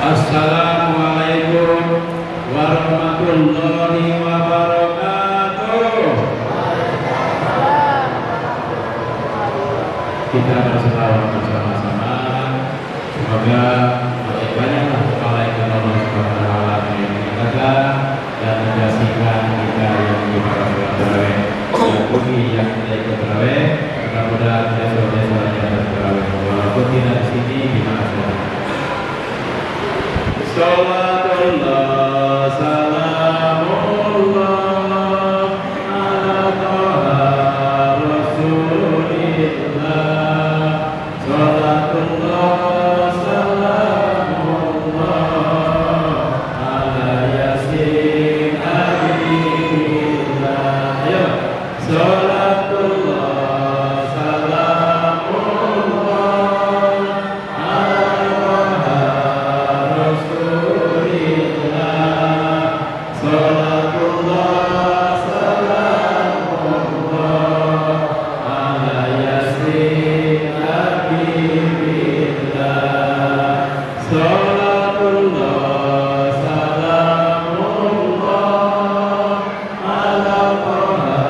Assalamualaikum warahmatullahi wabarakatuh. Kita berselawat bersama-sama. Semoga banyaklah malaikat Allah Subhanahu wa taala yang menjaga dan menjasikan kita yang ibadah tarawih. Yang pergi yang tidak ikut tarawih, mudah-mudahan besok-besok yang tarawih. Walaupun tidak di sini di mana saja. Salatullah salamullah ala taha rasulillah. Salatullah salamullah ala yasin habibillah. Ayo. Salatullah salamullah ala taha rasulillah. Salatullah salamullah ala yasin habibillah. Salatullah salamullah ala taha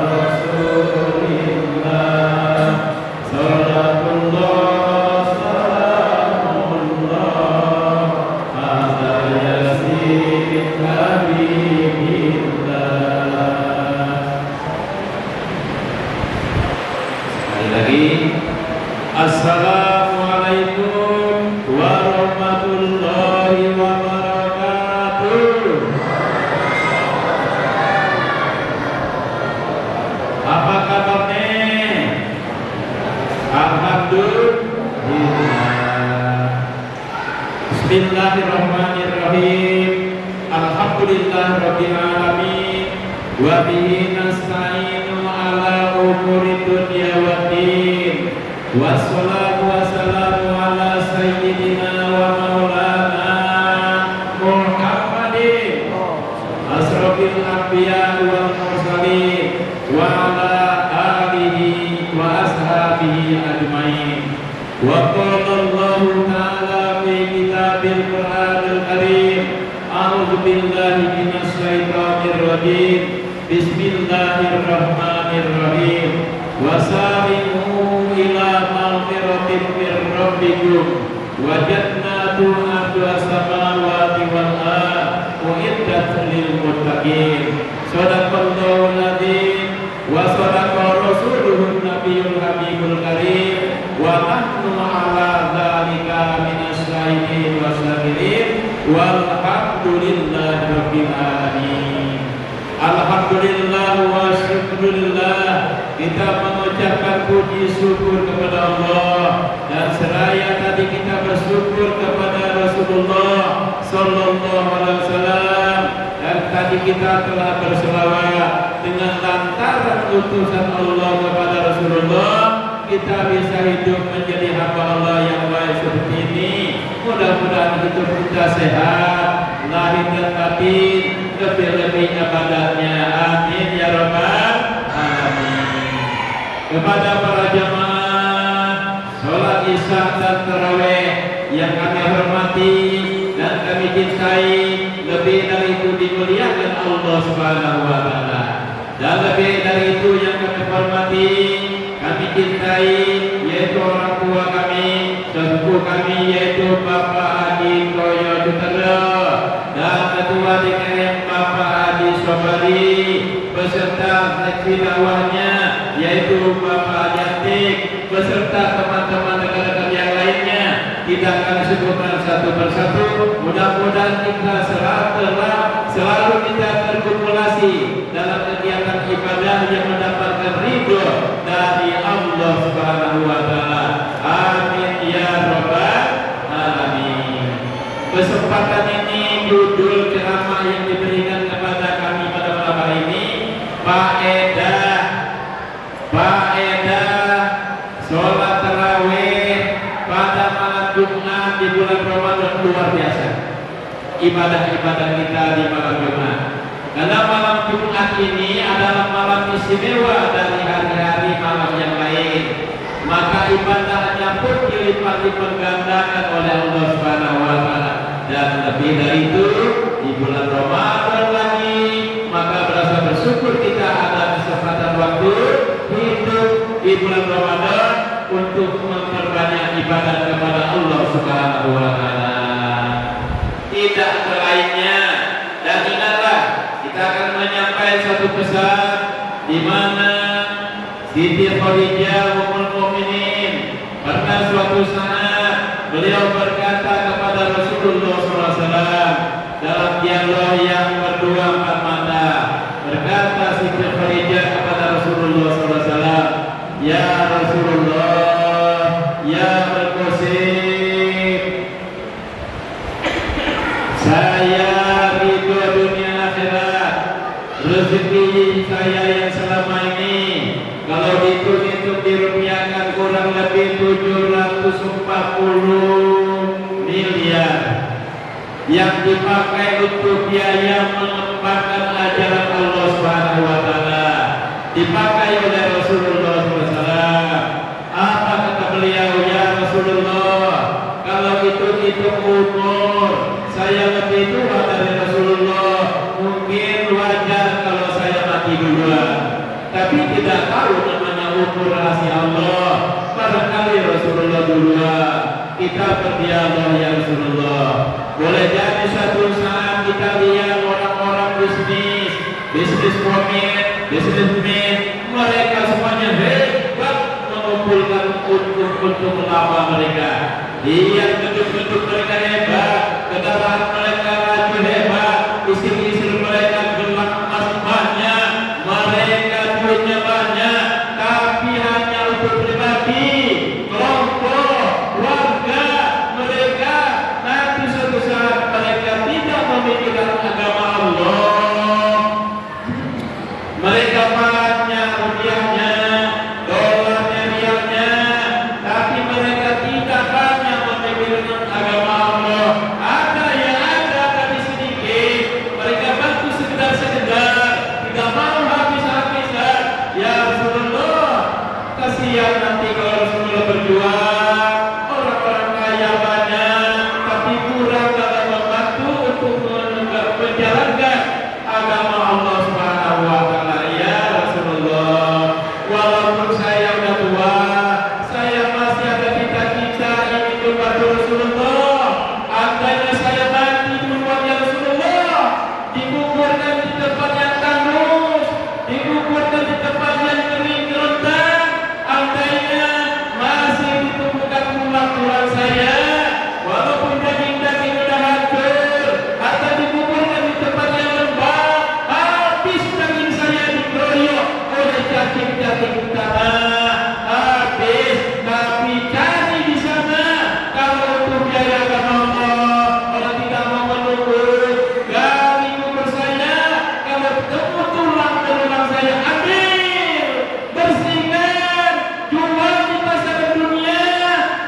rasulillah. Salatullah salamullah ala yasin habibillah. Sekali lagi, Assalamualaikum warahmatullahi wabarakatuh. Apa kabarnya? Alhamdulillah. Bismillahirrahmanirrahim. Alhamdulillahirabbil alamin. Wa bihi nasta'inu ala umuri dunya waddin. Wassalatu wassalamu ala sayyidina wa maulana Muhammadin asrofil anbiya wal mursalin wa ala alihi wa ashabihi ajmain. Wa qala Allahu ta'ala fi kitabil Qur'anil karim. A'udzu billahi minasy syaithanir rajim. Bismillahirrahmanirrahim. Wasari'u ila maghfiratin min rabbikum wa jannatin 'arduha as-samawati wal ardh u'iddat lil muttaqin. Shadaqallahul 'adzim wa shadaqa rasuluhun nabiyyul habibul karim wa nahnu 'ala dzalika minasy syahidin wasyakirin walhamdulillahi rabbil alamin. Alhamdulillah wa syukurillah. Kita mengucapkan puji syukur kepada Allah, dan seraya tadi kita bersyukur kepada Rasulullah sallallahu alaihi wasallam, dan tadi kita telah berselawat. Dengan lantaran utusan Allah kepada Rasulullah, kita bisa hidup menjadi hamba Allah yang baik seperti ini. Mudah-mudahan hidup kita sehat, lahir dan batin, lebih-lebih ibadatnya. Amin ya rabbal alamin. Kepada para jamaah sholat isya dan tarawih yang kami hormati dan kami cintai, lebih dari itu dimuliakan Allah Subhanahu wa taala, dan lebih dari itu yang kami hormati, kami cintai, yaitu orang tua kami, sepupu kami, yaitu Bapak Adi Toyo Jutara, dan ketua DKM Bapak Adi Sobari, beserta seksi dakwahnya, yaitu Bapak Jantik, beserta teman-teman rekan-rekan yang lainnya. Tidak akan sebutkan satu persatu. Mudah-mudahan kita selalu kita terkumulasi dalam kegiatan ibadah yang mendapatkan ridho dari Allah Subhanahu wa taala. Amin ya rabbal alamin. Kesempatan ini judul ceramah yang diberikan kepada kami pada malam hari ini, faedah sholat tarawih pada malam Jumat di bulan Ramadan luar biasa. Ibadah-ibadah kita di malam Jumat. Karena malam Jumat ini adalah malam istimewa dari hari-hari malam yang lain. Maka ibadahnya pun dilipat-lipat gandakan oleh Allah Subhanahu wa taala. beribadah kepada Allah Subhanahu wa taala. Tidak lainnya. Dan ingatlah, kita akan menyampaikan satu pesan di mana Siti Khadijah ummul mukminin pernah suatu saat beliau berkata kepada Rasulullah SAW dalam dialog yang berdua empat mata. Berkata Siti Khadijah kepada Rasulullah SAW, "Ya Rasulullah, ya Al-Qasim, saya ridho dunia akhirat. Rezeki saya yang selama ini kalau dihitung dirupiahkan kurang lebih 740 miliar yang dipakai untuk biaya mengembangkan ajaran Allah Subhanahu wa taala, dipakai oleh Rasulullah SAW. Apa kata beliau, ya Rasulullah, kalau itu umur saya lebih tua dari Rasulullah, mungkin wajar kalau saya mati duluan. Tapi tidak tahu namanya umur rahasia Allah. Barangkali Rasulullah duluan. Kita berdialog ya Rasulullah. Boleh jadi satu saat kita lihat orang-orang bisnismen, mereka semuanya hebat mengumpulkan untuk kelapa mereka. Lihat bentuk-bentuk mereka hebat, kendaraan mereka laju hebat, istri-istri mereka gelang emas banyak, mereka duitnya banyak, tapi hanya untuk pribadi, kelompok, warga mereka. Nanti suatu saat mereka tidak memikirkan agama Allah. Mereka banyak rupiahnya, dolarnya, rialnya, tapi mereka tidak banyak memikirkan agama Allah. Ada yang ada, tapi sedikit. Mereka bantu sekedar, tidak mau habis-habisan. Ya Rasulullah, kasihan nanti kalau Rasulullah berjuang, orang-orang kaya banyak, tapi kurang dalam membantu untuk menjalankan agama Allah Subhanahu wa taala. Ya Rasulullah, walaupun saya sudah tua, saya masih ada cita-cita ingin membantu Rasulullah. Andainya saya mati duluan ya Rasulullah, dikuburkan di tempat yang tandus, dikuburkan di tempat yang kering kerontang. Andainya masih ditemukan tulang-tulang saya, walaupun daging-daging sudah hancur, atau dikuburkan di tempat yang lembab, habis daging saya dikeroyok oleh cacing-cacing tanah, habis. Tapi cari di sana, kalau untuk biaya agama Allah, orang tidak mau menunggu, gali kubur saya. Kalau ketemu tulang saya, ambil, bersihkan, jual di pasar dunia.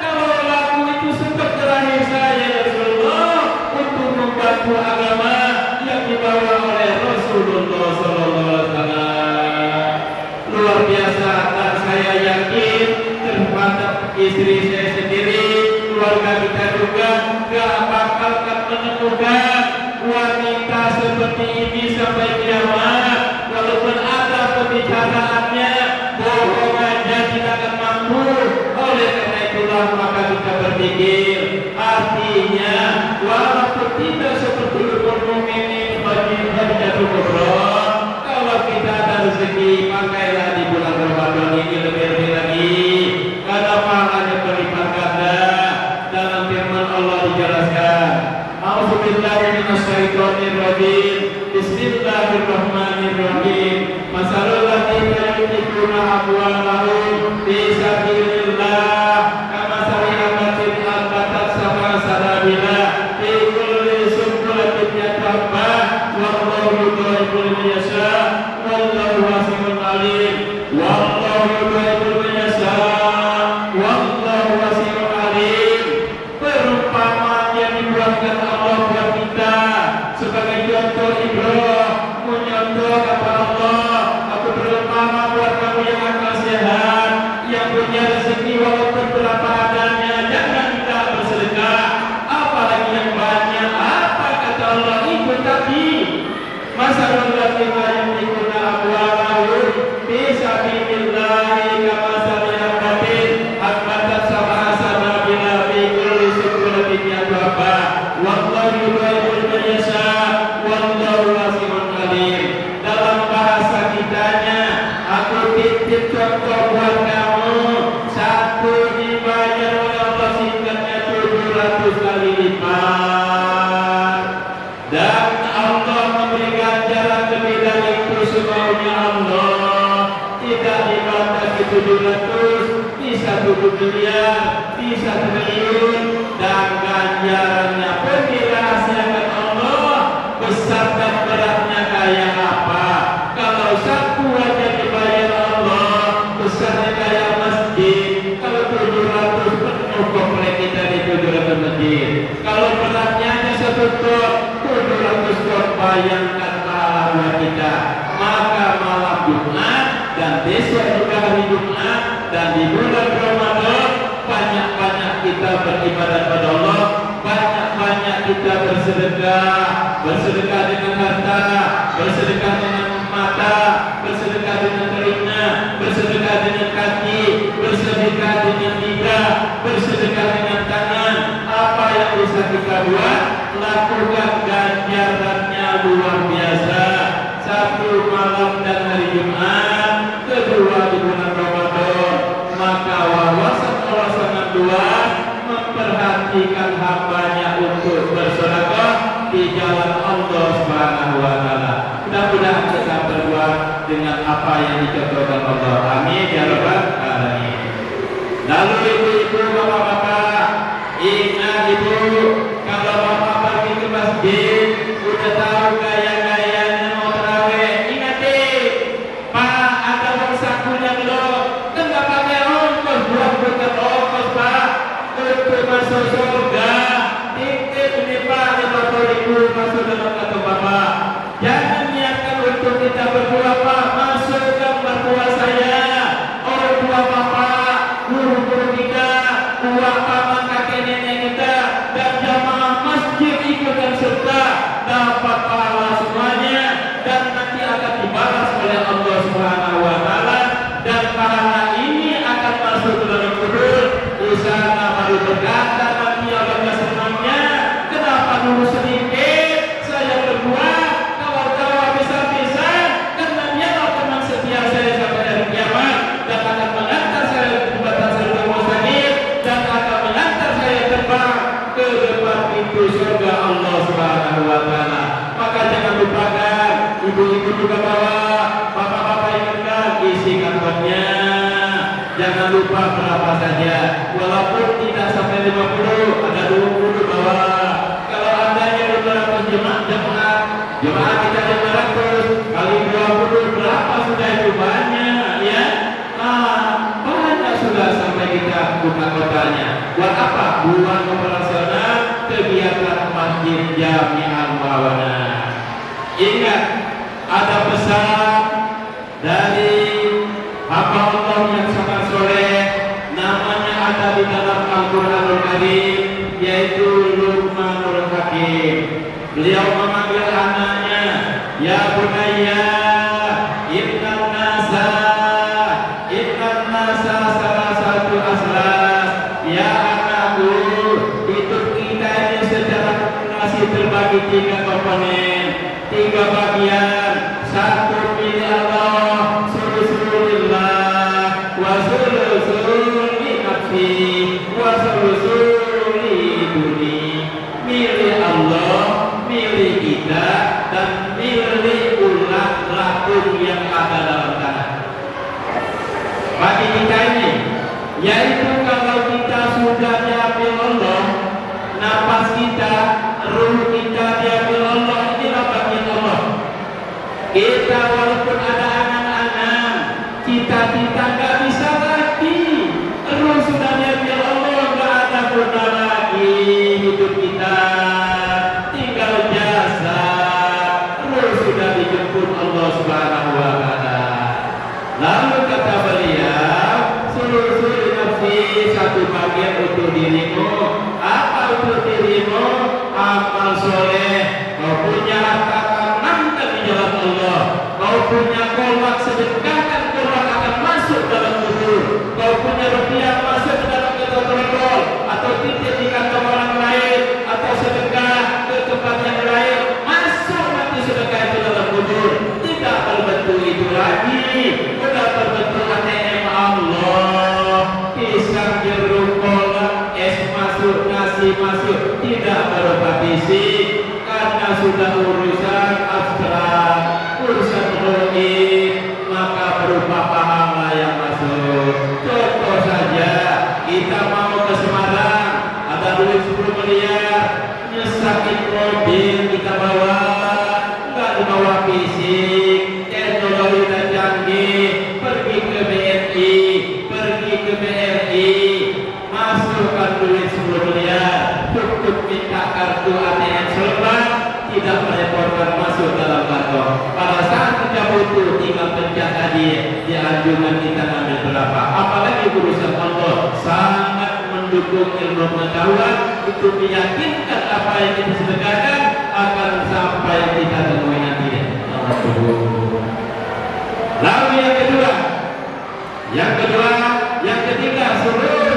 Kalau laku itu sebab terakhir saya ya Rasulullah untuk membantu agama yang dibawa oleh Rasulullah SAW. Luar biasa, dan saya yakin terhadap istri saya sendiri, keluarga kita juga gak bakal menemukan wanita seperti ini sampai kiamat. Walaupun ada pembicaraannya, bohong aja tidak akan mampu. Oleh karena itulah maka kita berpikir, artinya walaupun tidak seperti umum ini bagi jatuh kubro, kalau kita ada rezeki, pakailah di bulan Ramadan ini lebih-lebih lagi, karena pahalanya berlipat ganda. Dalam firman Allah dijelaskan, A'udzubillahi minasyaitonirrajim. Bismillahirrahmanirrahim. Masalul ladzina yunfiquna amwalahum fi sabilillah kamathali habatin anbatat miliar, bisa triliun, dan ganjarannya pun dirahasiakan Allah. Besar dan beratnya kayak apa? Kalau satu aja dibayar Allah, besarnya kayak masjid. Kalau 700 penuh komplek kita di 700 masjid. Kalau beratnya hanya 1 ton, 700 ton, bayangkan pahala kita. Maka malam Jumat dan besok juga hari Jumat dan di bulan Ramadan, banyak-banyak kita beribadah kepada Allah, banyak-banyak kita bersedekah, bersedekah dengan harta, bersedekah dengan mata, bersedekah dengan telinga, bersedekah dengan kaki, bersedekah dengan lidah, bersedekah dengan tangan. Apa yang bisa kita buat, lakukan, ganjarannya luar biasa. 1 malam dan hari Jumat, 2 di bulan Ramadan. Maka wawasan luas memperhatikan hambanya untuk bersedekah di jalan Allah Subhanahu wa Ta'ala. Mudah-mudahan kita berbuat dengan apa yang dicontohkan Allah. Amin ya rabbal alamin. Lalu ibu-ibu, bapak-bapak, ingat ibu, kalau bapak pergi ke masjid, udah tahu gaya-gayanya mau tarawih, ingat deh, Pak, ada uang sakunya belum? Kan nggak pakai ongkos, bukan ongkos Pak, untuk masuk surga. Titip ini Pak, 50.000 masuk dalam kantong bapak. Jangan niatkan untuk kita berdua Pak, masukkan mertua saya, orang tua bapak, guru-guru kita, uang paman kakek nenek kita, dan jamaah masjid ikutan serta dapat pahala semuanya, dan nanti akan dibalas oleh Allah Subhanahu wa Ta'ala, dan pahala ini akan masuk ke dalam kubur. Di sana baru berkata nanti Allah senangnya, kenapa dulu sedikit saya berbuat, kalau habis-habisan, karena dia teman setia saya sampai hari kiamat, dan akan mengantar saya ke batas surga mustaqim, dan akan mengantar saya terbang ke depan pintu surga Allah Subhanahu wa Ta'ala. Maka jangan lupakan, ibu-ibu juga bawa, bapak-bapak ingatkan isi kantongnya. Jangan lupa berapa saja, walaupun tidak sampai 50, ada 20 bawa. Kalau adanya 500 jemaah kita 500 kali 20 berapa sudah itu banyak ya? Banyak sudah sampai kita buka kotanya. Buat apa? Buat operasional kegiatan Masjid Jami'ah Muawanah. Ingat, ada pesan dari hamba Allah yang sangat soleh, namanya ada di dalam Al-Quranul Karim, yaitu Luqmanul Hakim. Beliau memanggil anaknya, ya bunayya, innan nasa salah satu aslas. Ya anakku, hidup kita ini secara masih terbagi 3 komponen, 3 bagian. 1 milik Allah, sulusulillah, wa sulusul li nafsi, wa sulusul li duni. Milik Allah, milik kita, dan milik ulah lakun yang ada dalam tanah. Bagi kita ini, yaitu kalau kita sudah diambil Allah, nafas kita, ruh kita diambil Allah, inilah bagian Allah. Kita walaupun ada angan-angan, cita-cita nggak bisa lagi. Ruh sudah diambil Allah, nggak ada guna lagi hidup kita. Tinggal jasa, ruh sudah dijemput Allah Subhanahu wa Ta'ala. Lalu kata beliau, sulusul nafsi, 1 bagian untuk dirimu. Apa untuk dirimu? Amal soleh. Kau punya harta tanamkan di jalan Allah. Kau punya kolak, sedekahkan kolak akan masuk dalam kubur. Kau punya rupiah, masuk ke dalam ketotol atau titip di kantong orang lain, atau sedekah ke tempat yang lain, masuk nanti sedekah itu dalam kubur. Tidak berbentuk itu lagi, sudah berbentuk ATM Allah. Pisang, jeruk, kolak, es masuk, nasi masuk, tidak berupa fisik, karena sudah urusan abstrak, urusan rohani, maka berupa pahala yang masuk. Contoh saja, 10 miliar, nyesakin mobil kita bawa, nggak dibawa fisik, teknologi dan canggih, pergi ke BNI, pergi ke BRI, masukkan duit 10 miliar, cukup minta kartu ATM selebar, tidak merepotkan masuk dalam kantong. Pada saat kita butuh tinggal pencet tadi dianjurkan kita ambil berapa. Apalagi urusan Allah sangat mendukung ilmu pengetahuan, itu meyakinkan apa yang kita sedekahkan akan sampai kita temui nanti. Lalu yang ketiga seluruh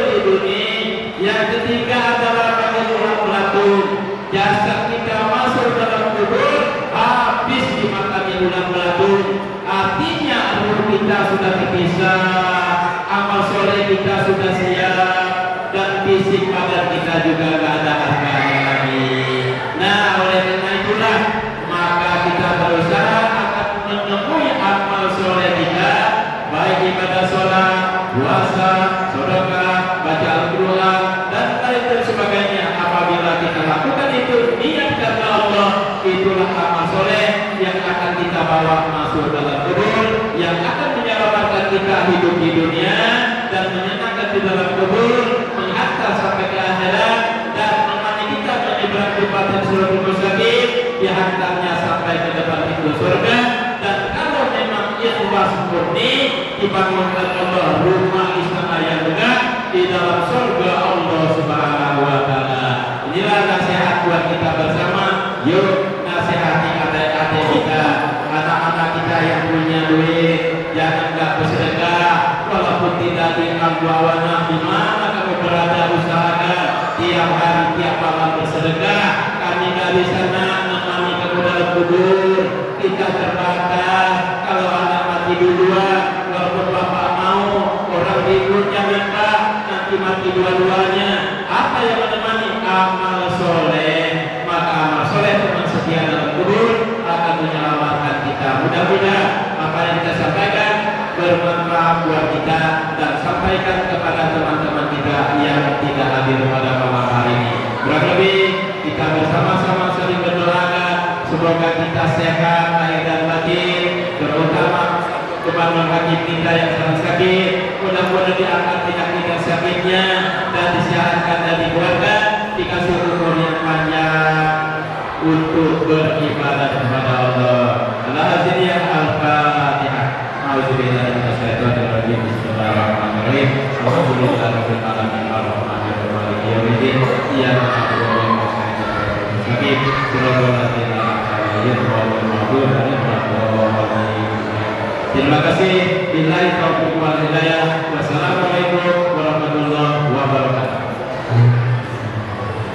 di dunia. Yang ketiga adalah bagaimana pelatung jasad kita masuk dalam kubur, habis dimakami ulang pelatung. Artinya ruh kita sudah terpisah, amal soleh kita sudah siap, dan fisik badan kita juga gak ada harganya lagi. Nah, oleh karena itulah maka kita berusaha akan menemui amal soleh kita, baik ibadah sholat, puasa, sedekah, baca Al-Quran, dan lain sebagainya. Apabila kita lakukan itu niat karena Allah, itulah amal soleh yang akan kita bawa masuk dalam kubur, yang akan menyelamatkan kita hidup di dunia dan menyenangkan di dalam kubur, menghantar sampai ke akhirat, dan menemani kita menyeberang jembatan Siratul Mustaqim, dihantarnya sampai ke depan pintu surga. Dan kalau memang ikhlas murni, dibangunkan Allah rumah istana yang megah di dalam surga Allah Subhanahu wa Ta'ala. Inilah nasihat buat kita bersama. Yuk nasihati adik-adik kita, anak-anak kita yang punya duit, jangan gak bersedekah walaupun tidak diangguawana. Di mana kamu berada, usahakan tiap hari, tiap malam bersedekah. Kami gak bisa menemani kamu dalam kubur, kita terbatas. Kalau anak mati duluan, walaupun bapak mau, orang ribut jangan pak, nanti mati dua-duanya. Apa yang menemani? Amal soleh. Maka amal soleh teman setia dalam kubur akan menyelamatkan kita. Mudah-mudahan apa yang kita sampaikan bermanfaat buat kita, dan sampaikan kepada teman-teman kita yang tidak hadir pada malam hari ini. Kurang lebih kita bersama-sama saling berdoa semoga kita sehat lahir dan batin, terutama kepada hakim kita yang sedang sakit, mudah-mudahan diangkat penyakit dan sakitnya dan disehatkan